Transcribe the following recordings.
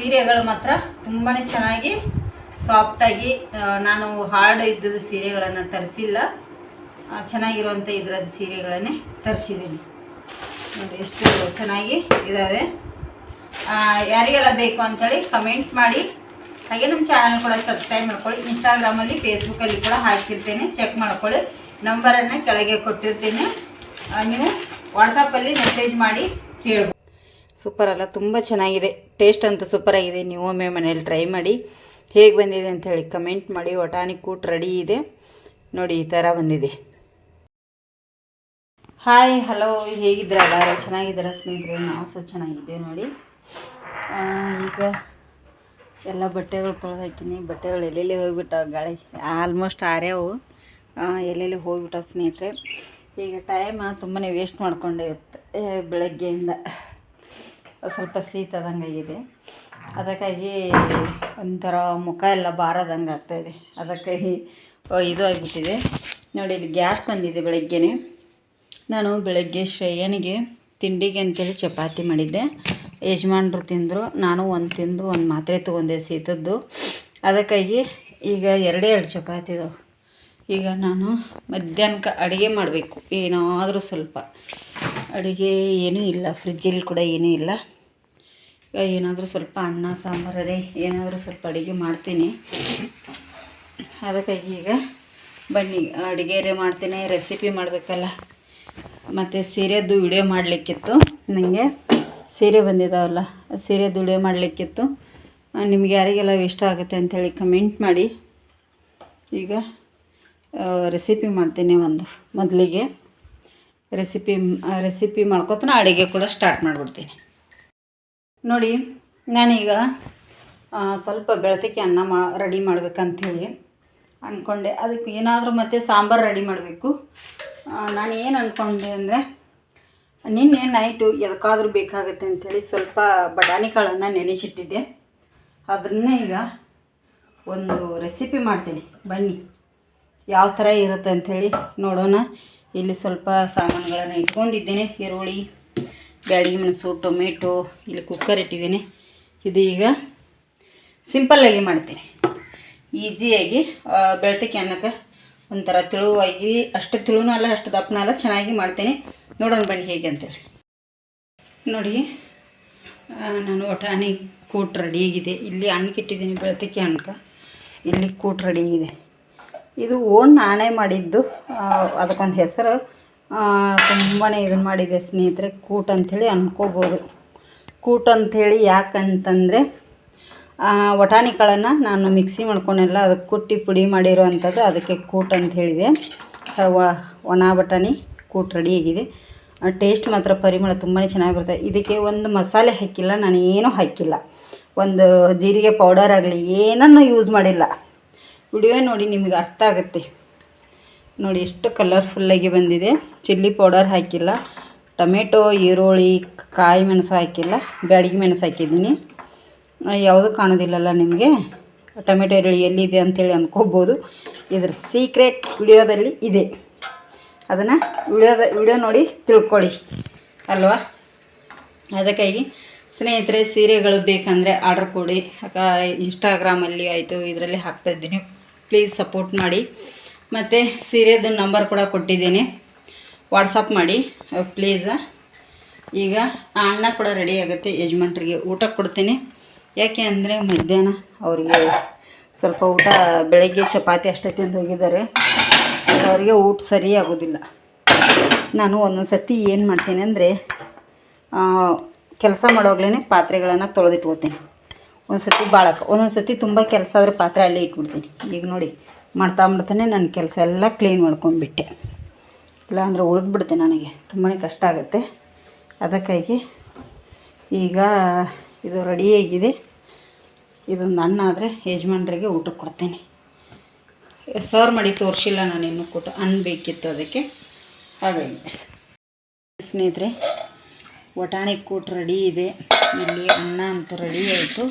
ಸೀರೆಗಳು ಮಾತ್ರ ತುಂಬಾ ಚೆನ್ನಾಗಿ ಸಾಫ್ಟಾಗಿ, ನಾನು ಹಾರ್ಡ್ ಇದ್ದದ ಸೀರೆಗಳನ್ನು ತರಿಸಿಲ್ಲ, ಚೆನ್ನಾಗಿರುವಂಥ ಇದರದ್ದು ಸೀರೆಗಳನ್ನೇ ತರಿಸಿದ್ದೀನಿ ನೋಡಿ. ಎಷ್ಟು ಚೆನ್ನಾಗಿ ಇದ್ದಾವೆ. ಯಾರಿಗೆಲ್ಲ ಬೇಕು ಅಂಥೇಳಿ ಕಮೆಂಟ್ ಮಾಡಿ. ಹಾಗೆ ನಮ್ಮ ಚಾನಲ್ ಕೂಡ ಸಬ್ಸ್ಕ್ರೈಬ್ ಮಾಡ್ಕೊಳ್ಳಿ. ಇನ್ಸ್ಟಾಗ್ರಾಮಲ್ಲಿ ಫೇಸ್ಬುಕ್ಕಲ್ಲಿ ಕೂಡ ಹಾಕಿರ್ತೇನೆ, ಚೆಕ್ ಮಾಡ್ಕೊಳ್ಳಿ. ನಂಬರನ್ನು ಕೆಳಗೆ ಕೊಟ್ಟಿರ್ತೀನಿ, ನೀವು ವಾಟ್ಸಪ್ಪಲ್ಲಿ ಮೆಸೇಜ್ ಮಾಡಿ ಕೇಳ್ಬೋದು. ಸೂಪರ್ ಅಲ್ಲ, ತುಂಬ ಚೆನ್ನಾಗಿದೆ. ಟೇಸ್ಟ್ ಅಂತೂ ಸೂಪರಾಗಿದೆ. ನೀವು ಒಮ್ಮೆ ಮನೇಲಿ ಟ್ರೈ ಮಾಡಿ, ಹೇಗೆ ಬಂದಿದೆ ಅಂಥೇಳಿ ಕಮೆಂಟ್ ಮಾಡಿ. ವಟಾಣಿ ಕೂಟ್ ರೆಡಿ ಇದೆ ನೋಡಿ, ಈ ಥರ ಬಂದಿದೆ. Hi, hello, ಹೇಗಿದ್ದೀರಲ್ಲ? ಚೆನ್ನಾಗಿದ್ದೀರ ಸ್ನೇಹಿತರೆ? ನಾವು ಸಹ ಚೆನ್ನಾಗಿದ್ದೇವೆ ನೋಡಿ. ಈಗ ಎಲ್ಲ ಬಟ್ಟೆಗಳು ತೊಳೆದು ಹಾಕಿನಿ. ಬಟ್ಟೆಗಳು ಎಲ್ಲೆಲ್ಲಿ ಹೋಗಿಬಿಟ್ಟಾವ, ಗಾಳಿ ಆಲ್ಮೋಸ್ಟ್ ಆರ್ಯಾವು, ಎಲ್ಲೆಲ್ಲಿ ಹೋಗ್ಬಿಟ್ಟಾವ ಸ್ನೇಹಿತರೆ. ಈಗ ಟೈಮ್ ತುಂಬಾ ವೇಸ್ಟ್ ಮಾಡ್ಕೊಂಡೆ ಇರುತ್ತೆ. ಬೆಳಗ್ಗೆಯಿಂದ ಸ್ವಲ್ಪ ಶೀತದಂಗಾಗಿದೆ, ಅದಕ್ಕಾಗಿ ಒಂಥರ ಮುಖ ಎಲ್ಲ ಬಾರದಂಗೆ ಆಗ್ತಾಯಿದೆ. ಅದಕ್ಕಾಗಿ ಇದು ಆಗಿಬಿಟ್ಟಿದೆ ನೋಡಿ. ಇಲ್ಲಿ ಗ್ಯಾಸ್ ಬಂದಿದೆ. ಬೆಳಗ್ಗೆನೇ ನಾನು ಬೆಳಗ್ಗೆ ಶ್ರೇಯನಿಗೆ ತಿಂಡಿಗೆ ಅಂತೇಳಿ ಚಪಾತಿ ಮಾಡಿದ್ದೆ. ಯಜಮಾನ್ರು ತಿಂದರು, ನಾನು ಒಂದು ತಿಂದು ಒಂದು ಮಾತ್ರೆ ತೊಗೊಂಡೆ ಶೀತದ್ದು. ಅದಕ್ಕಾಗಿ ಈಗ ಎರಡೇ ಚಪಾತಿ ಇದಾವೆ. ಈಗ ನಾನು ಮಧ್ಯಾಹ್ನಕ್ಕೆ ಅಡುಗೆ ಮಾಡಬೇಕು. ಏನಾದರೂ ಸ್ವಲ್ಪ ಅಡುಗೆ ಏನೂ ಇಲ್ಲ, ಫ್ರಿಜ್ಜಲ್ಲಿ ಕೂಡ ಏನೂ ಇಲ್ಲ. ಏನಾದರೂ ಸ್ವಲ್ಪ ಅನ್ನ ಸಾಂಬಾರೇ ಏನಾದರೂ ಸ್ವಲ್ಪ ಅಡುಗೆ ಮಾಡ್ತೀನಿ. ಅದಕ್ಕಾಗಿ ಈಗ ಬನ್ನಿ ಅಡುಗೆ ಮಾಡ್ತೀನಿ. ರೆಸಿಪಿ ಮಾಡಬೇಕಲ್ಲ, ಮತ್ತು ಸೀರೆದು ವಿಡಿಯೋ ಮಾಡಲಿಕ್ಕಿತ್ತು. ನನಗೆ ಸೀರೆ ಬಂದಿದ್ದಾವಲ್ಲ, ಸೀರೆದು ವಿಡಿಯೋ ಮಾಡಲಿಕ್ಕಿತ್ತು. ನಿಮ್ಗೆ ಯಾರಿಗೆಲ್ಲ ಇಷ್ಟ ಆಗುತ್ತೆ ಅಂಥೇಳಿ ಕಮೆಂಟ್ ಮಾಡಿ. ಈಗ ರೆಸಿಪಿ ಮಾಡ್ತೀನಿ. ಒಂದು ಮೊದಲಿಗೆ ರೆಸಿಪಿ ಮಾಡ್ಕೊತಾನೆ ಅಡುಗೆ ಕೂಡ ಸ್ಟಾರ್ಟ್ ಮಾಡಿಬಿಡ್ತೀನಿ ನೋಡಿ. ನಾನೀಗ ಸ್ವಲ್ಪ ಬೆಳತಕ್ಕಿ ಅನ್ನ ರೆಡಿ ಮಾಡ್ಬೇಕಂಥೇಳಿ ಅಂದ್ಕೊಂಡೆ. ಅದಕ್ಕೆ ಏನಾದರೂ ಮತ್ತು ಸಾಂಬಾರು ರೆಡಿ ಮಾಡಬೇಕು. ನಾನು ಏನು ಅಂದ್ಕೊಂಡೆ ಅಂದರೆ, ನಿನ್ನೆ ನೈಟು ಎದಕ್ಕಾದರೂ ಬೇಕಾಗುತ್ತೆ ಅಂಥೇಳಿ ಸ್ವಲ್ಪ ಬಟಾಣಿ ಕಾಳನ್ನು ನೆನೆಸಿಟ್ಟಿದ್ದೆ. ಅದನ್ನೇ ಈಗ ಒಂದು ರೆಸಿಪಿ ಮಾಡ್ತೀನಿ. ಬನ್ನಿ ಯಾವ ಥರ ಇರುತ್ತೆ ಅಂಥೇಳಿ ನೋಡೋಣ. ಇಲ್ಲಿ ಸ್ವಲ್ಪ ಸಾಮಾನುಗಳನ್ನು ಇಟ್ಕೊಂಡಿದ್ದೇನೆ. ಈರುಳ್ಳಿ, ಬ್ಯಾಡಗಿ ಮೆಣಸು, ಟೊಮೆಟೊ, ಇಲ್ಲಿ ಕುಕ್ಕರ್ ಇಟ್ಟಿದ್ದೀನಿ. ಇದು ಈಗ ಸಿಂಪಲ್ಲಾಗಿ ಮಾಡ್ತೀನಿ, ಈಸಿಯಾಗಿ. ಬೆಳತಕ್ಕಿ ಅನ್ನಕ್ಕೆ ಒಂಥರ ತಿಳುವಾಗಿ, ಅಷ್ಟು ತಿಳುನೂ ಅಲ್ಲ ಅಷ್ಟು ದಪ್ಪನೂ ಅಲ್ಲ, ಚೆನ್ನಾಗಿ ಮಾಡ್ತೀನಿ. ನೋಡೋಣ ಬನ್ನಿ ಹೇಗೆ ಅಂತೇಳಿ ನೋಡಿ. ನಾನು ವಟಾಣಿ ಕೂಟ್ ರೆಡಿಯಾಗಿದೆ. ಇಲ್ಲಿ ಅನ್ನಕ್ಕೆ ಇಟ್ಟಿದ್ದೀನಿ, ಬೆಳತಕ್ಕಿ ಅನ್ನಕ್ಕೆ. ಇಲ್ಲಿ ಕೂಟ್ ರೆಡಿಯಾಗಿದೆ. ಇದು ನಾನೇ ಮಾಡಿದ್ದು. ಅದಕ್ಕೊಂದು ಹೆಸರು ತುಂಬಾ ಇದನ್ನು ಮಾಡಿದೆ ಸ್ನೇಹಿತರೆ, ಕೂಟ್ ಅಂಥೇಳಿ ಅಂದ್ಕೋಬೋದು. ಕೂಟ್ ಅಂಥೇಳಿ ಯಾಕಂತಂದರೆ, ವಟಾಣಿ ಕಾಳನ್ನು ನಾನು ಮಿಕ್ಸಿ ಮಾಡ್ಕೊಂಡೆಲ್ಲ ಅದಕ್ಕೆ ಕುಟ್ಟಿ ಪುಡಿ ಮಾಡಿರೋ ಅಂಥದ್ದು, ಅದಕ್ಕೆ ಕೂಟ್ ಅಂತ ಹೇಳಿದೆ. ಒಣ ಬಟಾಣಿ ಕೂಟ್ ರೆಡಿಯಾಗಿದೆ. ಟೇಸ್ಟ್ ಮಾತ್ರ ಪರಿಮಳ ತುಂಬಾ ಚೆನ್ನಾಗಿ ಬರುತ್ತೆ. ಇದಕ್ಕೆ ಒಂದು ಮಸಾಲೆ ಹಾಕಿಲ್ಲ, ನಾನು ಏನೂ ಹಾಕಿಲ್ಲ. ಒಂದು ಜೀರಿಗೆ ಪೌಡರ್ ಆಗಲಿ ಏನನ್ನು ಯೂಸ್ ಮಾಡಿಲ್ಲ. ವಿಡಿಯೋ ನೋಡಿ ನಿಮಗೆ ಅರ್ಥ ಆಗುತ್ತೆ ನೋಡಿ. ಎಷ್ಟು ಕಲರ್ಫುಲ್ಲಾಗಿ ಬಂದಿದೆ. ಚಿಲ್ಲಿ ಪೌಡರ್ ಹಾಕಿಲ್ಲ, ಟೊಮೆಟೊ, ಈರುಳ್ಳಿ, ಕಾಯಿ ಮೆಣಸು ಹಾಕಿಲ್ಲ, ಬ್ಯಾಡಗಿ ಮೆಣಸು ಹಾಕಿದ್ದೀನಿ. ಯಾವುದೂ ಕಾಣೋದಿಲ್ಲಲ್ಲ ನಿಮಗೆ, ಟೊಮೆಟೊ ಈರುಳ್ಳಿ ಎಲ್ಲಿದೆ ಅಂಥೇಳಿ ಅಂದ್ಕೋಬೋದು. ಇದ್ರ ಸೀಕ್ರೆಟ್ ವಿಡಿಯೋದಲ್ಲಿ ಇದೆ, ಅದನ್ನು ವಿಡಿಯೋ ನೋಡಿ ತಿಳ್ಕೊಳ್ಳಿ ಅಲ್ವಾ. ಅದಕ್ಕಾಗಿ ಸ್ನೇಹಿತರೆ, ಸೀರೆಗಳು ಬೇಕಂದರೆ ಆರ್ಡ್ರ್ ಕೊಡಿ. ಇನ್ಸ್ಟಾಗ್ರಾಮಲ್ಲಿ ಆಯಿತು, ಇದರಲ್ಲಿ ಹಾಕ್ತಾಯಿದ್ದೀನಿ. ಪ್ಲೀಸ್ ಸಪೋರ್ಟ್ ಮಾಡಿ. ಮತ್ತು ಸೀರೆದು ನಂಬರ್ ಕೂಡ ಕೊಟ್ಟಿದ್ದೀನಿ, ವಾಟ್ಸಪ್ ಮಾಡಿ ಪ್ಲೀಸ. ಈಗ ಅನ್ನ ಕೂಡ ರೆಡಿ ಆಗುತ್ತೆ. ಯಜಮಾನ್ರಿಗೆ ಊಟ ಕೊಡ್ತೀನಿ. ಯಾಕೆ ಅಂದರೆ ಮಧ್ಯಾಹ್ನ ಅವರಿಗೆ ಸ್ವಲ್ಪ ಊಟ, ಬೆಳಗ್ಗೆ ಚಪಾತಿ ಅಷ್ಟೇ ತಿಂದು ಹೋಗಿದ್ದಾರೆ. ಅವರಿಗೆ ಊಟ ಸರಿ ಆಗೋದಿಲ್ಲ. ನಾನು ಒಂದೊಂದು ಸತಿ ಏನು ಮಾಡ್ತೀನಿ ಅಂದರೆ, ಕೆಲಸ ಮಾಡೋಗ್ಲೇ ಪಾತ್ರೆಗಳನ್ನು ತೊಳೆದಿಟ್ಕೋತೀನಿ. ಒಂದೊಂದು ಸತಿ ತುಂಬ ಕೆಲಸ ಆದರೆ ಪಾತ್ರೆ ಅಲ್ಲೇ ಇಟ್ಬಿಡ್ತೀನಿ. ಈಗ ನೋಡಿ ಮಾಡ್ತಾನೆ ನನ್ನ ಕೆಲಸ ಎಲ್ಲ ಕ್ಲೀನ್ ಮಾಡ್ಕೊಂಡ್ಬಿಟ್ಟೆ. ಇಲ್ಲಾಂದರೆ ಉಳಿದ್ಬಿಡುತ್ತೆ, ನನಗೆ ತುಂಬಾ ಕಷ್ಟ ಆಗುತ್ತೆ. ಅದಕ್ಕಾಗಿ ಈಗ ಇದು ರೆಡಿಯಾಗಿದೆ. ಇದೊಂದು ಅನ್ನ ಆದರೆ ಯಜಮಾನ್ರಿಗೆ ಊಟಕ್ಕೆ ಕೊಡ್ತೀನಿ. ಸರ್ವ್ ಮಾಡಿ ತೋರಿಸಿಲ್ಲ ನಾನು ಇನ್ನೂ ಕೂಟ, ಅನ್ನ ಬೇಕಿತ್ತು ಅದಕ್ಕೆ, ಹಾಗಾಗಿ. ಸ್ನೇಹಿತರೆ, ವಟಾಣಿ ಕೂಟ್ ರೆಡಿ ಇದೆ. ಇಲ್ಲಿ ಅನ್ನ ಅಂತೂ ರೆಡಿ ಆಯಿತು.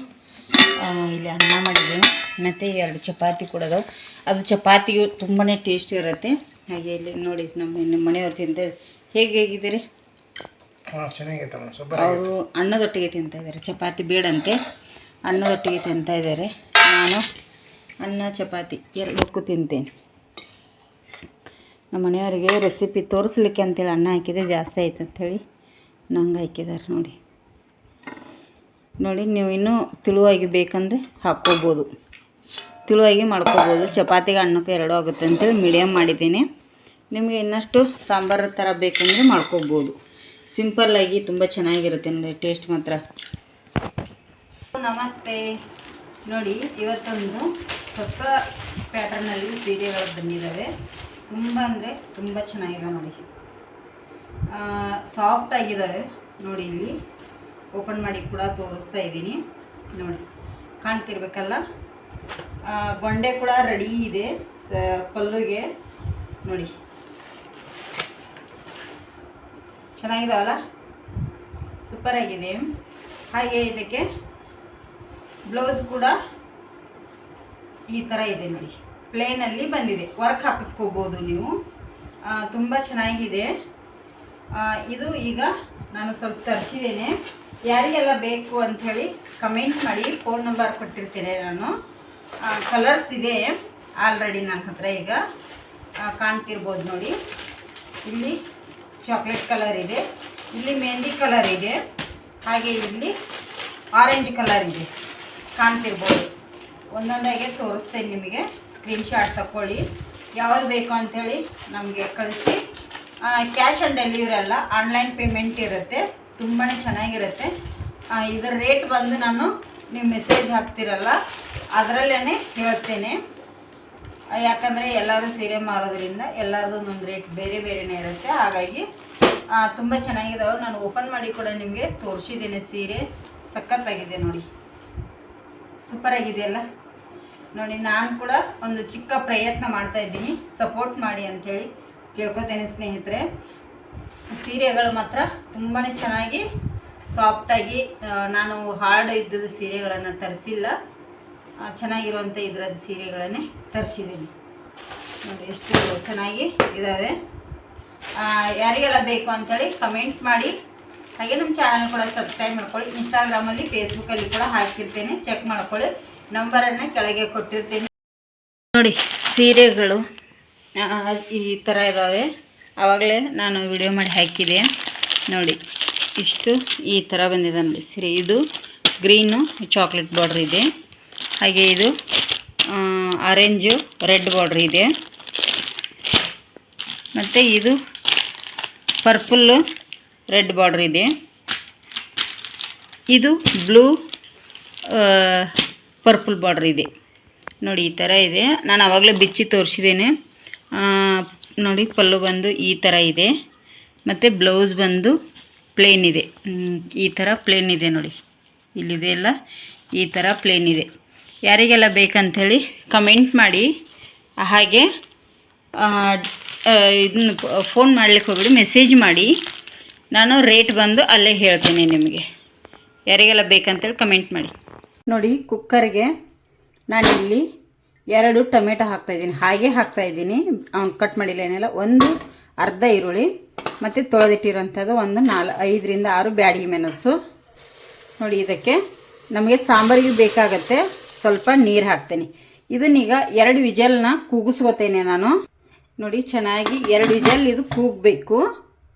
ಇಲ್ಲಿ ಅನ್ನ ಮಾಡಿದ್ದೇನೆ, ಮತ್ತು 2 ಚಪಾತಿ ಕೂಡ ಅದಾವೆ. ಅದು ಚಪಾತಿಯು ತುಂಬಾ ಟೇಸ್ಟಿ ಇರುತ್ತೆ. ಹಾಗೆ ಇಲ್ಲಿ ನೋಡಿ, ನಿಮ್ಮ ಮನೆಯವ್ರು ತಿಂತ ಹೇಗಿದ್ದೀರಿ? ಅವರು ಅನ್ನದೊಟ್ಟಿಗೆ ತಿಂತಾಯಿದ್ದಾರೆ, ಚಪಾತಿ ಬೇಡಂತೆ. ಅನ್ನದೊಟ್ಟಿಗೆ ತಿಂತಾ ಇದ್ದಾರೆ. ನಾನು ಅನ್ನ ಚಪಾತಿ ಎರಡಕ್ಕೂ ತಿಂತೇನೆ. ನಮ್ಮ ಮನೆಯವರಿಗೆ ರೆಸಿಪಿ ತೋರಿಸ್ಲಿಕ್ಕೆ ಅಂತೇಳಿ ಅನ್ನ ಹಾಕಿದೆ, ಜಾಸ್ತಿ ಆಯ್ತು ಅಂಥೇಳಿ ನಂಗೆ ಹಾಕಿದ್ದಾರೆ. ನೋಡಿ ನೀವು ಇನ್ನೂ ತಿಳುವಾಗಿ ಬೇಕಂದರೆ ಹಾಕ್ಕೋಬೋದು, ತಿಳುವಾಗಿ ಮಾಡ್ಕೋಬೋದು. ಚಪಾತಿಗೆ ಅನ್ನಕ್ಕೆ ಎರಡೂ ಆಗುತ್ತೆ ಅಂತೇಳಿ ಮೀಡಿಯಮ್ ಮಾಡಿದ್ದೀನಿ. ನಿಮಗೆ ಇನ್ನಷ್ಟು ಸಾಂಬಾರು ಥರ ಬೇಕಂದರೆ ಮಾಡ್ಕೋಬೋದು. ಸಿಂಪಲ್ಲಾಗಿ ತುಂಬ ಚೆನ್ನಾಗಿರುತ್ತೆ ನೋಡಿ, ಟೇಸ್ಟ್ ಮಾತ್ರ. ನಮಸ್ತೆ. ನೋಡಿ ಇವತ್ತೊಂದು ಹೊಸ ಪ್ಯಾಟರ್ನಲ್ಲಿ ಸೀರೆಗಳು ಬಂದಿದ್ದಾವೆ. ತುಂಬ ಅಂದರೆ ತುಂಬ ಚೆನ್ನಾಗಿದೆ ನೋಡಿ, ಸಾಫ್ಟ್ ಆಗಿದ್ದಾವೆ. ನೋಡಿ ಇಲ್ಲಿ ಓಪನ್ ಮಾಡಿ ಕೂಡ ತೋರಿಸ್ತಾ ಇದ್ದೀನಿ. ನೋಡಿ ಕಾಣ್ತಿರ್ಬೇಕಲ್ಲ, ಗೊಂಡೆ ಕೂಡ ರೆಡಿ ಇದೆ ಪಲ್ಲುಗೆ. ನೋಡಿ ಚೆನ್ನಾಗಿದಾವಲ್ಲ, ಸೂಪರಾಗಿದೆ. ಹಾಗೆ ಇದಕ್ಕೆ ಬ್ಲೌಸ್ ಕೂಡ ಈ ಥರ ಇದೆ ನೋಡಿ, ಪ್ಲೇನಲ್ಲಿ ಬಂದಿದೆ. ವರ್ಕ್ ಹಾಕಿಸ್ಕೋಬೋದು ನೀವು, ತುಂಬ ಚೆನ್ನಾಗಿದೆ. ಇದು ಈಗ ನಾನು ಸ್ವಲ್ಪ ತರಿಸಿದ್ದೇನೆ. ಯಾರಿಗೆಲ್ಲ ಬೇಕು ಅಂಥೇಳಿ ಕಮೆಂಟ್ ಮಾಡಿ, ಫೋನ್ ನಂಬರ್ ಕೊಟ್ಟಿರ್ತೇನೆ ನಾನು. ಕಲರ್ಸ್ ಇದೆ ಆಲ್ರೆಡಿ ನನ್ನ ಹತ್ರ. ಈಗ ಕಾಣ್ತಿರ್ಬೋದು ನೋಡಿ, ಇಲ್ಲಿ ಚಾಕ್ಲೇಟ್ ಕಲರ್ ಇದೆ, ಇಲ್ಲಿ ಮೆಹಂದಿ ಕಲರ್ ಇದೆ, ಹಾಗೆ ಇಲ್ಲಿ ಆರೆಂಜ್ ಕಲರ್ ಇದೆ. ಕಾಣ್ತಿರ್ಬೋದು. ಒಂದೊಂದಾಗೆ ತೋರಿಸ್ತೇನೆ ನಿಮಗೆ. ಸ್ಕ್ರೀನ್ಶಾಟ್ ತಗೊಳ್ಳಿ, ಯಾವುದು ಬೇಕು ಅಂಥೇಳಿ ನಮಗೆ ಕಳಿಸಿ. ಕ್ಯಾಶ್ ಆನ್ ಡೆಲಿವರಿ ಅಲ್ಲ, ಆನ್ಲೈನ್ ಪೇಮೆಂಟ್ ಇರುತ್ತೆ. ತುಂಬಾ ಚೆನ್ನಾಗಿರುತ್ತೆ. ಇದರ ರೇಟ್ ಬಂದು ನಾನು ನೀವು ಮೆಸೇಜ್ ಹಾಕ್ತಿರಲ್ಲ ಅದರಲ್ಲೇ ಹೇಳ್ತೇನೆ. ಯಾಕಂದರೆ ಎಲ್ಲರೂ ಸೀರೆ ಮಾರೋದ್ರಿಂದ ಎಲ್ಲರದ್ದು ಒಂದೊಂದು ರೇಟ್ ಬೇರೆ ಬೇರೆನೇ ಇರುತ್ತೆ. ಹಾಗಾಗಿ ತುಂಬ ಚೆನ್ನಾಗಿದ್ದಾವೆ. ನಾನು ಓಪನ್ ಮಾಡಿ ಕೂಡ ನಿಮಗೆ ತೋರಿಸಿದ್ದೇನೆ. ಸೀರೆ ಸಖತ್ತಾಗಿದೆ ನೋಡಿ, ಸೂಪರಾಗಿದೆಯಲ್ಲ. ನೋಡಿ ನಾನು ಕೂಡ ಒಂದು ಚಿಕ್ಕ ಪ್ರಯತ್ನ ಮಾಡ್ತಾಯಿದ್ದೀನಿ, ಸಪೋರ್ಟ್ ಮಾಡಿ ಅಂಥೇಳಿ ಕೇಳ್ಕೊತೇನೆ ಸ್ನೇಹಿತರೆ. ಸೀರೆಗಳು ಮಾತ್ರ ತುಂಬಾ ಚೆನ್ನಾಗಿ ಸಾಫ್ಟಾಗಿ, ನಾನು ಹಾರ್ಡ್ ಇದ್ದದ ಸೀರೆಗಳನ್ನು ತರಿಸಿಲ್ಲ, ಚೆನ್ನಾಗಿರುವಂಥ ಇದರದ್ದು ಸೀರೆಗಳನ್ನೇ ತರಿಸಿದ್ದೀನಿ. ನೋಡಿ ಎಷ್ಟು ಚೆನ್ನಾಗಿ ಇದ್ದಾವೆ. ಯಾರಿಗೆಲ್ಲ ಬೇಕು ಅಂಥೇಳಿ ಕಮೆಂಟ್ ಮಾಡಿ. ಹಾಗೆ ನಮ್ಮ ಚಾನಲ್ ಕೂಡ ಸಬ್ಸ್ಕ್ರೈಬ್ ಮಾಡ್ಕೊಳ್ಳಿ. ಇನ್ಸ್ಟಾಗ್ರಾಮಲ್ಲಿ ಫೇಸ್ಬುಕ್ಕಲ್ಲಿ ಕೂಡ ಹಾಕಿರ್ತೇನೆ, ಚೆಕ್ ಮಾಡ್ಕೊಳ್ಳಿ. ನಂಬರನ್ನು ಕೆಳಗೆ ಕೊಟ್ಟಿರ್ತೀನಿ. ನೋಡಿ ಸೀರೆಗಳು ಈ ಥರ ಇದ್ದಾವೆ. ಆವಾಗಲೇ ನಾನು ವಿಡಿಯೋ ಮಾಡಿ ಹಾಕಿದೆ ನೋಡಿ. ಇಷ್ಟು ಈ ಥರ ಬಂದಿದೆ ನೋಡಿ ಸೀರೆ. ಇದು ಗ್ರೀನು ಚಾಕ್ಲೇಟ್ ಬಾರ್ಡ್ರ್ ಇದೆ, ಹಾಗೆ ಇದು ಆರೆಂಜು ರೆಡ್ ಬಾರ್ಡ್ರ್ ಇದೆ, ಮತ್ತು ಇದು ಪರ್ಪಲ್ಲು ರೆಡ್ ಬಾರ್ಡ್ರ್ ಇದೆ, ಇದು ಬ್ಲೂ ಪರ್ಪಲ್ ಬಾರ್ಡ್ರ್ ಇದೆ. ನೋಡಿ ಈ ಥರ ಇದೆ. ನಾನು ಆವಾಗಲೇ ಬಿಚ್ಚಿ ತೋರಿಸಿದ್ದೇನೆ ನೋಡಿ. ಪಲ್ಲು ಬಂದು ಈ ಥರ ಇದೆ, ಮತ್ತು ಬ್ಲೌಸ್ ಬಂದು ಪ್ಲೇನ್ ಇದೆ. ಈ ಥರ ಪ್ಲೇನ್ ಇದೆ ನೋಡಿ, ಇಲ್ಲಿದೆ ಎಲ್ಲ ಈ ಥರ ಪ್ಲೇನ್ ಇದೆ. ಯಾರಿಗೆಲ್ಲ ಬೇಕಂಥೇಳಿ ಕಮೆಂಟ್ ಮಾಡಿ. ಹಾಗೆ ಇದನ್ನು ಫೋನ್ ಮಾಡಲಿಕ್ಕೆ ಹೋಗ್ಬಿಡಿ, ಮೆಸೇಜ್ ಮಾಡಿ. ನಾನು ರೇಟ್ ಬಂದು ಅಲ್ಲೇ ಹೇಳ್ತೇನೆ ನಿಮಗೆ. ಯಾರಿಗೆಲ್ಲ ಬೇಕಂತೇಳಿ ಕಮೆಂಟ್ ಮಾಡಿ. ನೋಡಿ ಕುಕ್ಕರ್ಗೆ ನಾನಿಲ್ಲಿ 2 ಟೊಮೆಟೊ ಹಾಕ್ತಾಯಿದ್ದೀನಿ, ಹಾಗೆ ಹಾಕ್ತಾಯಿದ್ದೀನಿ, ಅವ್ನು ಕಟ್ ಮಾಡಿಲ್ಲ ಏನಿಲ್ಲ. ಒಂದು ಅರ್ಧ ಈರುಳ್ಳಿ, ಮತ್ತು ತೊಳೆದಿಟ್ಟಿರೋಂಥದ್ದು ಒಂದು 5 ರಿಂದ 6 ಬ್ಯಾಡಗಿ ಮೆಣಸು. ನೋಡಿ ಇದಕ್ಕೆ ನಮಗೆ ಸಾಂಬಾರಿಗೆ ಬೇಕಾಗತ್ತೆ, ಸ್ವಲ್ಪ ನೀರು ಹಾಕ್ತೇನೆ. ಇದನ್ನೀಗ 2 ವಿಜಲ್ನ ಕೂಗಿಸ್ಕೋತೇನೆ ನಾನು. ನೋಡಿ ಚೆನ್ನಾಗಿ 2 ವಿಜಲ್ ಇದು ಕೂಗಬೇಕು,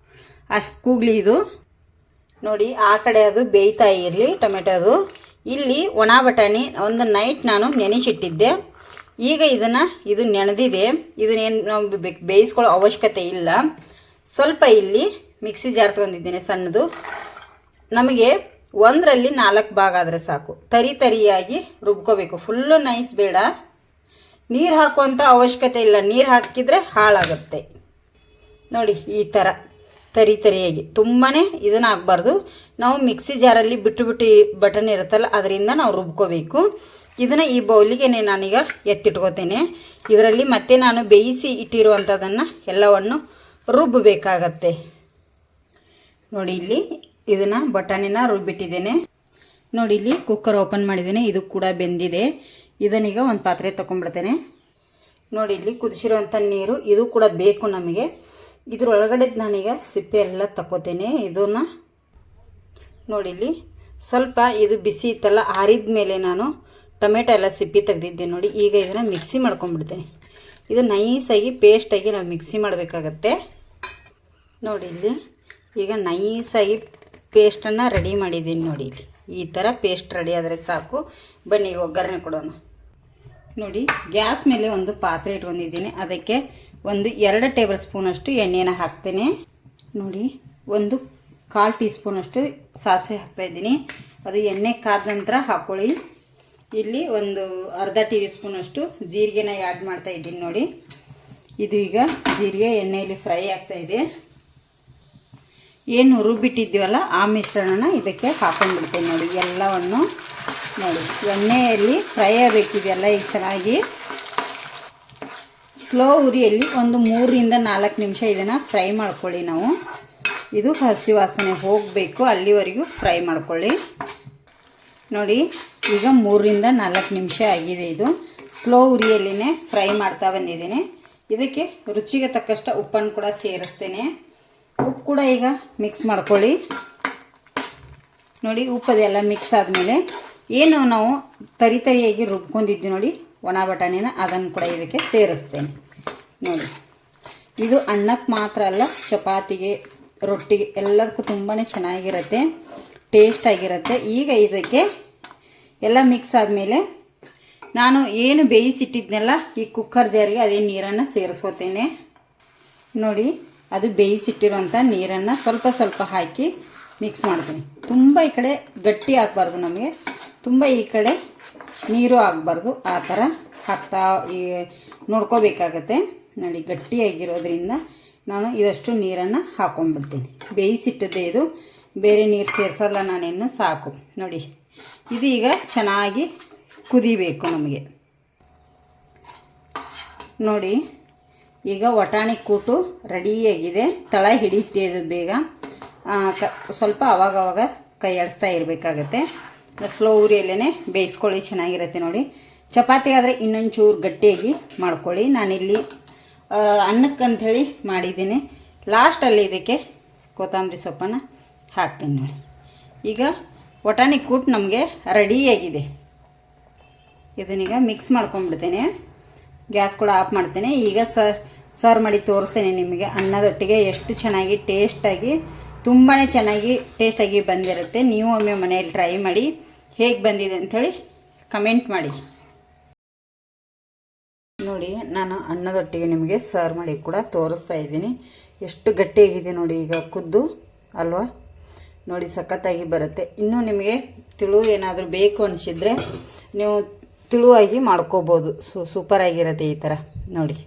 ಅಷ್ಟು ಕೂಗಲಿ ಇದು. ನೋಡಿ ಆ ಕಡೆ ಅದು ಬೇಯ್ತಾ ಇರಲಿ ಟೊಮೆಟೊದು. ಇಲ್ಲಿ ಒಣ ಬಟಾಣಿ ಒಂದು ನೈಟ್ ನಾನು ನೆನೆಸಿಟ್ಟಿದ್ದೆ. ಈಗ ಇದು ನೆನೆದಿದೆ. ಇದನ್ನೇನು ನಾವು ಬೇಯಿಸ್ಕೊಳ್ಳೋ ಅವಶ್ಯಕತೆ ಇಲ್ಲ. ಸ್ವಲ್ಪ ಇಲ್ಲಿ ಮಿಕ್ಸಿ ಜಾರ್ ತೊಗೊಂಡಿದ್ದೇನೆ ಸಣ್ಣದು. ನಮಗೆ 1ರಲ್ಲಿ 4 ಭಾಗ ಆದರೆ ಸಾಕು. ತರಿಯಾಗಿ ರುಬ್ಕೋಬೇಕು, ಫುಲ್ಲು ನೈಸ್ ಬೇಡ. ನೀರು ಹಾಕುವಂಥ ಅವಶ್ಯಕತೆ ಇಲ್ಲ, ನೀರು ಹಾಕಿದರೆ ಹಾಳಾಗುತ್ತೆ. ನೋಡಿ ಈ ಥರ ತರಿಯಾಗಿ, ತುಂಬಾ ಇದನ್ನು ಆಗಬಾರ್ದು. ನಾವು ಮಿಕ್ಸಿ ಜಾರಲ್ಲಿ ಬಿಟ್ಟು ಬಟನ್ ಇರುತ್ತಲ್ಲ ಅದರಿಂದ ನಾವು ರುಬ್ಕೋಬೇಕು. ಇದನ್ನು ಈ ಬೌಲಿಗೆ ನಾನೀಗ ಎತ್ತಿಟ್ಕೋತೇನೆ. ಇದರಲ್ಲಿ ಮತ್ತೆ ನಾನು ಬೇಯಿಸಿ ಇಟ್ಟಿರುವಂಥದ್ದನ್ನು ಎಲ್ಲವನ್ನು ರುಬ್ಬಬೇಕಾಗತ್ತೆ. ನೋಡಿ ಇಲ್ಲಿ ಇದನ್ನು ಬಟಾಣಿನ ರುಬ್ಬಿಟ್ಟಿದ್ದೇನೆ. ನೋಡಿ ಇಲ್ಲಿ ಕುಕ್ಕರ್ ಓಪನ್ ಮಾಡಿದ್ದೇನೆ, ಇದು ಕೂಡ ಬೆಂದಿದೆ. ಇದನ್ನೀಗ ಒಂದು ಪಾತ್ರೆ ತೊಗೊಂಡ್ಬಿಡ್ತೇನೆ. ನೋಡಿ ಇಲ್ಲಿ ಕುದಿಸಿರುವಂಥ ನೀರು, ಇದು ಕೂಡ ಬೇಕು ನಮಗೆ. ಇದ್ರೊಳಗಡೆ ನಾನೀಗ ಸಿಪ್ಪೆ ಎಲ್ಲ ತಗೋತೇನೆ. ಇದನ್ನು ನೋಡಿ ಇಲ್ಲಿ ಸ್ವಲ್ಪ ಇದು ಬಿಸಿ ಇತ್ತಲ್ಲ, ಆರಿದ ಮೇಲೆ ನಾನು ಟೊಮೆಟೊ ಎಲ್ಲ ಸಿಪ್ಪಿ ತೆಗೆದಿದ್ದೆ ನೋಡಿ. ಈಗ ಇದನ್ನು ಮಿಕ್ಸಿ ಮಾಡ್ಕೊಂಡ್ಬಿಡ್ತೇನೆ. ಇದು ನೈಸಾಗಿ ಪೇಸ್ಟಾಗಿ ನಾವು ಮಿಕ್ಸಿ ಮಾಡಬೇಕಾಗತ್ತೆ ನೋಡಿ. ಇಲ್ಲಿ ಈಗ ನೈಸಾಗಿ ಪೇಸ್ಟನ್ನು ರೆಡಿ ಮಾಡಿದ್ದೀನಿ ನೋಡಿ. ಇಲ್ಲಿ ಈ ಥರ ಪೇಸ್ಟ್ ರೆಡಿ ಆದರೆ ಸಾಕು. ಬನ್ನಿ ಒಗ್ಗರಣೆ ಕೊಡೋಣ ನೋಡಿ. ಗ್ಯಾಸ್ ಮೇಲೆ ಒಂದು ಪಾತ್ರೆ ಇಟ್ಕೊಂಡಿದ್ದೀನಿ. ಅದಕ್ಕೆ ಒಂದು 2 ಟೇಬಲ್ ಸ್ಪೂನಷ್ಟು ಎಣ್ಣೆನ ಹಾಕ್ತೇನೆ ನೋಡಿ. ಒಂದು 1/4 ಟೀ ಸ್ಪೂನಷ್ಟು ಸಾಸಿವೆ ಹಾಕ್ತಾಯಿದ್ದೀನಿ. ಅದು ಎಣ್ಣೆ ಕಾದ ನಂತರ ಹಾಕ್ಕೊಳ್ಳಿ. ಇಲ್ಲಿ ಒಂದು ಅರ್ಧ ಟೀ ಸ್ಪೂನಷ್ಟು ಜೀರಿಗೆನ ಆ್ಯಡ್ ಮಾಡ್ತಾಯಿದ್ದೀನಿ ನೋಡಿ. ಇದು ಈಗ ಜೀರಿಗೆ ಎಣ್ಣೆಯಲ್ಲಿ ಫ್ರೈ ಆಗ್ತಾಯಿದೆ. ಏನು ರುಬ್ಬಿಟ್ಟಿದ್ದೀವಲ್ಲ ಆ ಮಿಶ್ರಣನ ಇದಕ್ಕೆ ಹಾಕೊಂಡ್ಬಿಡ್ತೇನೆ ನೋಡಿ. ಎಲ್ಲವನ್ನು ನೋಡಿ ಎಣ್ಣೆಯಲ್ಲಿ ಫ್ರೈ ಆಗಬೇಕಿದೆಯಲ್ಲ ಈಗ ಚೆನ್ನಾಗಿ. ಸ್ಲೋ ಉರಿಯಲ್ಲಿ ಒಂದು 3 ರಿಂದ 4 ನಿಮಿಷ ಇದನ್ನು ಫ್ರೈ ಮಾಡ್ಕೊಳ್ಳಿ ನಾವು. ಇದು ಹಸಿ ವಾಸನೆ ಹೋಗಬೇಕು, ಅಲ್ಲಿವರೆಗೂ ಫ್ರೈ ಮಾಡ್ಕೊಳ್ಳಿ ನೋಡಿ. ಈಗ 3 ರಿಂದ 4 ನಿಮಿಷ ಆಗಿದೆ. ಇದು ಸ್ಲೋ ಉರಿಯಲ್ಲಿನೇ ಫ್ರೈ ಮಾಡ್ತಾ ಬಂದಿದ್ದೀನಿ. ಇದಕ್ಕೆ ರುಚಿಗೆ ತಕ್ಕಷ್ಟು ಉಪ್ಪನ್ನು ಕೂಡ ಸೇರಿಸ್ತೇನೆ. ಉಪ್ಪು ಕೂಡ ಈಗ ಮಿಕ್ಸ್ ಮಾಡ್ಕೊಳ್ಳಿ ನೋಡಿ. ಉಪ್ಪದೆಲ್ಲ ಮಿಕ್ಸ್ ಆದಮೇಲೆ ಏನು ನಾವು ತರಿಯಾಗಿ ರುಬ್ಕೊಂಡಿದ್ವಿ ನೋಡಿ ಒಣ ಬಟಾಣಿನ, ಅದನ್ನು ಕೂಡ ಇದಕ್ಕೆ ಸೇರಿಸ್ತೇನೆ ನೋಡಿ. ಇದು ಅನ್ನಕ್ಕೆ ಮಾತ್ರ ಅಲ್ಲ, ಚಪಾತಿಗೆ, ರೊಟ್ಟಿಗೆ ಎಲ್ಲದಕ್ಕೂ ತುಂಬಾ ಚೆನ್ನಾಗಿರುತ್ತೆ, ಟೇಸ್ಟಾಗಿರುತ್ತೆ. ಈಗ ಇದಕ್ಕೆ ಎಲ್ಲ ಮಿಕ್ಸ್ ಆದಮೇಲೆ ನಾನು ಏನು ಬೇಯಿಸಿಟ್ಟಿದ್ನೆಲ್ಲ ಈ ಕುಕ್ಕರ್ ಜಾರಿಗೆ ಅದೇ ನೀರನ್ನು ಸೇರಿಸ್ಕೋತೇನೆ ನೋಡಿ. ಅದು ಬೇಯಿಸಿಟ್ಟಿರುವಂಥ ನೀರನ್ನು ಸ್ವಲ್ಪ ಸ್ವಲ್ಪ ಹಾಕಿ ಮಿಕ್ಸ್ ಮಾಡ್ತೀನಿ. ತುಂಬ ಈ ಕಡೆ ಗಟ್ಟಿ ಆಗಬಾರ್ದು, ನಮಗೆ ತುಂಬ ಈ ಕಡೆ ನೀರು ಆಗಬಾರ್ದು. ಆ ಥರ ಹಾಕ್ತಾ ನೋಡ್ಕೋಬೇಕಾಗತ್ತೆ ನೋಡಿ. ಗಟ್ಟಿಯಾಗಿರೋದ್ರಿಂದ ನಾನು ಇದಷ್ಟು ನೀರನ್ನು ಹಾಕ್ಕೊಂಡ್ಬಿಡ್ತೀನಿ. ಬೇಯಿಸಿಟ್ಟದ್ದೇ ಇದು, ಬೇರೆ ನೀರು ಸೇರಿಸಲ್ಲ ನಾನೇನು, ಸಾಕು ನೋಡಿ. ಇದು ಈಗ ಚೆನ್ನಾಗಿ ಕುದಿಬೇಕು ನಮಗೆ ನೋಡಿ. ಈಗ ವಟಾಣಿ ಕೂಟು ರೆಡಿಯಾಗಿದೆ. ತಳ ಹಿಡಿಯುತ್ತೆ ಇದು ಬೇಗ. ಸ್ವಲ್ಪ ಆವಾಗವಾಗ ಕೈ ಆಡಿಸ್ತಾ ಇರಬೇಕಾಗತ್ತೆ. ಸ್ಲೋ ಉರಿಯಲ್ಲೇ ಬೇಯಿಸ್ಕೊಳ್ಳಿ, ಚೆನ್ನಾಗಿರುತ್ತೆ ನೋಡಿ. ಚಪಾತಿ ಆದರೆ ಇನ್ನೊಂದು ಚೂರು ಗಟ್ಟಿಯಾಗಿ ಮಾಡ್ಕೊಳ್ಳಿ. ನಾನಿಲ್ಲಿ ಅನ್ನಕ್ಕಂಥೇಳಿ ಮಾಡಿದ್ದೀನಿ. ಲಾಸ್ಟಲ್ಲಿ ಇದಕ್ಕೆ ಕೊತ್ತಂಬರಿ ಸೊಪ್ಪನ್ನು ಹಾಕ್ತೀನಿ ನೋಡಿ. ಈಗ ವಟಾಣಿ ಕೂಟು ನಮಗೆ ರೆಡಿಯಾಗಿದೆ. ಇದನ್ನೀಗ ಮಿಕ್ಸ್ ಮಾಡ್ಕೊಂಡ್ಬಿಡ್ತೇನೆ. ಗ್ಯಾಸ್ ಕೂಡ ಆಫ್ ಮಾಡ್ತೇನೆ. ಈಗ ಸರ್ವ್ ಮಾಡಿ ತೋರಿಸ್ತೇನೆ ನಿಮಗೆ. ಅನ್ನದೊಟ್ಟಿಗೆ ಎಷ್ಟು ಚೆನ್ನಾಗಿ ಟೇಸ್ಟಾಗಿ, ತುಂಬಾ ಚೆನ್ನಾಗಿ ಟೇಸ್ಟಾಗಿ ಬಂದಿರುತ್ತೆ. ನೀವು ಒಮ್ಮೆ ಮನೆಯಲ್ಲಿ ಟ್ರೈ ಮಾಡಿ, ಹೇಗೆ ಬಂದಿದೆ ಅಂಥೇಳಿ ಕಮೆಂಟ್ ಮಾಡಿ ನೋಡಿ. ನಾನು ಅನ್ನದೊಟ್ಟಿಗೆ ನಿಮಗೆ ಸರ್ವ್ ಮಾಡಿ ಕೂಡ ತೋರಿಸ್ತಾ ಇದ್ದೀನಿ. ಎಷ್ಟು ಗಟ್ಟಿಯಾಗಿದೆ ನೋಡಿ ಈಗ ಕುದ್ದು ಅಲ್ವಾ ನೋಡಿ, ಸಖತ್ತಾಗಿ ಬರುತ್ತೆ. ಇನ್ನೂ ನಿಮಗೆ ತಿಳು ಏನಾದರೂ ಬೇಕು ಅನಿಸಿದರೆ ನೀವು ತಿಳುವಾಗಿ ಮಾಡ್ಕೋಬೋದು. ಸೂಪರಾಗಿರುತ್ತೆ ಈ ಥರ ನೋಡಿ.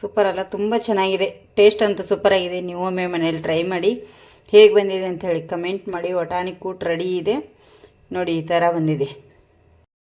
ಸೂಪರಲ್ಲ, ತುಂಬ ಚೆನ್ನಾಗಿದೆ. ಟೇಸ್ಟ್ ಅಂತೂ ಸೂಪರಾಗಿದೆ. ನೀವು ಒಮ್ಮೆ ಮನೇಲಿ ಟ್ರೈ ಮಾಡಿ, ಹೇಗೆ ಬಂದಿದೆ ಅಂಥೇಳಿ ಕಮೆಂಟ್ ಮಾಡಿ. ವಟಾಣಿ ಕೂಟ್ ರೆಡಿ ಇದೆ ನೋಡಿ, ಈ ಥರ ಬಂದಿದೆ.